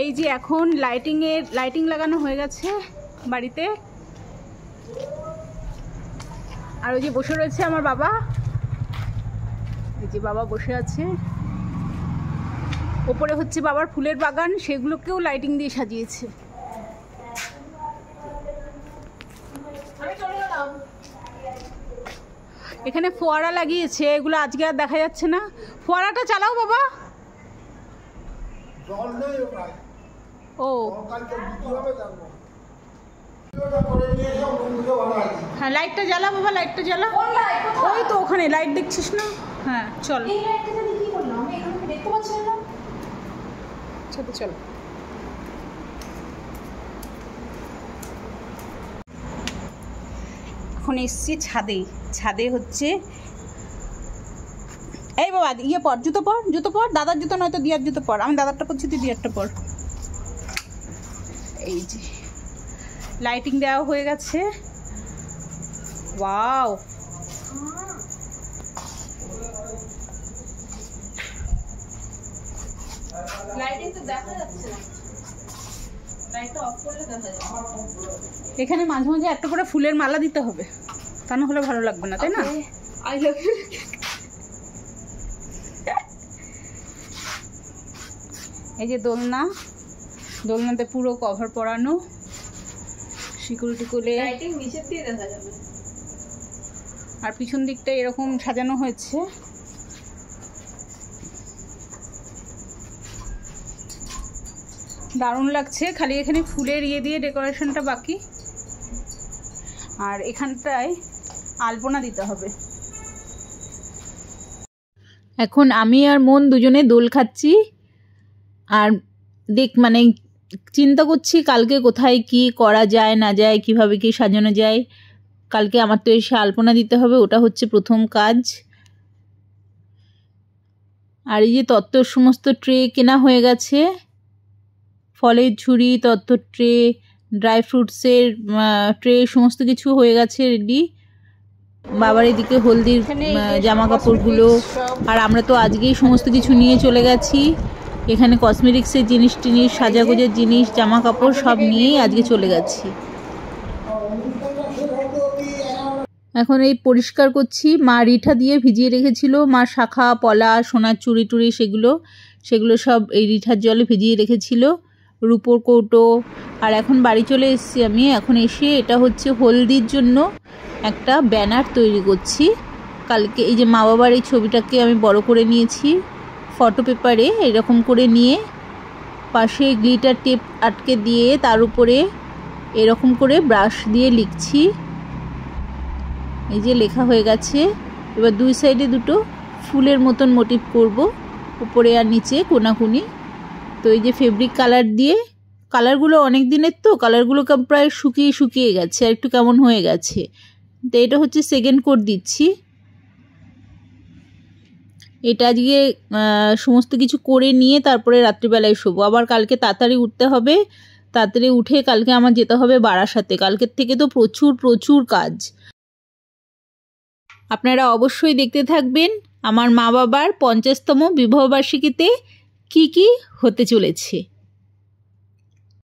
এই যে এখন লাইটিং লাগানো হয়ে গেছে বাড়িতে। আর ওই যে বসে রয়েছে আমার বাবা, এই যে বাবা বসে আছে। ওপরে হচ্ছে বাবার ফুলের বাগান, সেগুলোকেও লাইটিং দিয়ে সাজিয়েছে। এখানে ফোয়ারা লাগিয়েছে, এগুলো আজকে আর দেখা যাচ্ছে না। ফোয়ারাটা চালাও বাবা। ও হ্যাঁ, লাইটটা জ্বালা বাবা, লাইটটা জ্বালা। ওই তো ওখানে লাইট দেখছিস না? হ্যাঁ চল চল চল। এখন এসছি ছাদে। ছাদে হচ্ছে এই বাবা ইয়ে পর, জুতো পর, দাদার জুতো নয়তো দিয়ার জুতো পর। আমি দাদারটা পরছি, তুই দিয়ারটা পর। এই যে লাইটিং দেওয়া হয়ে গেছে। ওয়াও, লাইটিং তো দেখা যাচ্ছে না, লাইটটা অফ করলে দেখা যাচ্ছে। এখানে মাঝে মাঝে একটা করে ফুলের মালা দিতে হবে, তা না হলে ভালো লাগবে না, তাই না? I love you. এই যে দোলনাতে পুরো কভার পরানো, শিকল টিকলে লাইটিং নিচের দিয়ে দেখা যাবে। আর পিছন দিকটা এরকম সাজানো হয়েছে। দারুণ লাগছে, খালি এখানে ফুলের ইয়ে দিয়ে ডেকোরেশনটা বাকি। আর এখানটায় আলপনা দিতে হবে। এখন আমি আর মন দুজনে দোল খাচ্ছি আর মানে চিন্তা করছি কালকে কোথায় কি করা যায় না যায়, কিভাবে কি সাজানো যায়। কালকে আমার তো এসে আলপনা দিতে হবে, ওটা হচ্ছে প্রথম কাজ। আর এই যে তত্ত্বর সমস্ত ট্রে কেনা হয়ে গেছে, ফলের ঝুড়ি, তত্ত্বর ট্রে, ড্রাই ফ্রুটসের ট্রে, সমস্ত কিছু হয়ে গেছে রেডি। বাবার এদিকে হলদির জামা কাপড়গুলো। আর আমরা তো আজকেই সমস্ত কিছু নিয়ে চলে গেছি। এখানে কসমেটিক্সের জিনিস টিনিস, সাজাগোজের জিনিস, জামা কাপড় সব নিয়েই আজকে চলে গেছি। এখন এই পরিষ্কার করছি। মা রিঠা দিয়ে ভিজিয়ে রেখেছিল, মা শাখা পলা সোনার চুড়ি টুড়ি সেগুলো সব এই রিঠার জলে ভিজিয়ে রেখেছিল, রূপোর কৌটো। আর এখন বাড়ি চলে এসেছি আমি। এখন এসে এটা হচ্ছে হলদির জন্য একটা ব্যানার তৈরি করছি। কালকে এই যে মা বাবার এই ছবিটাকে আমি বড় করে নিয়েছি ফটো পেপারে, এরকম করে নিয়ে পাশে গ্লিটার টেপ আটকে দিয়ে তার উপরে এরকম করে ব্রাশ দিয়ে লিখছি। এই যে লেখা হয়ে গেছে। এবার দুই সাইডে দুটো ফুলের মতন মোটিভ করব, উপরে আর নিচে কোনাকুনি। তো এই যে ফেব্রিক কালার দিয়ে, কালারগুলো অনেক দিনের তো, কালারগুলো প্রায় শুকিয়ে গেছে, আর একটু কেমন হয়ে গেছে। তো এটা হচ্ছে সেকেন্ড কোট দিচ্ছি। এটা আজকে সমস্ত কিছু করে নিয়ে তারপরে রাত্রিবেলায় শোবো। আবার কালকে তাড়াতাড়ি উঠতে হবে, তাড়াতাড়ি উঠে কালকে আমার যেতে হবে বারাসাতে। কালকের থেকে তো প্রচুর কাজ। আপনারা অবশ্যই দেখতে থাকবেন আমার মা বাবার 50তম বিবাহবার্ষিকীতে কি হতে চলেছে।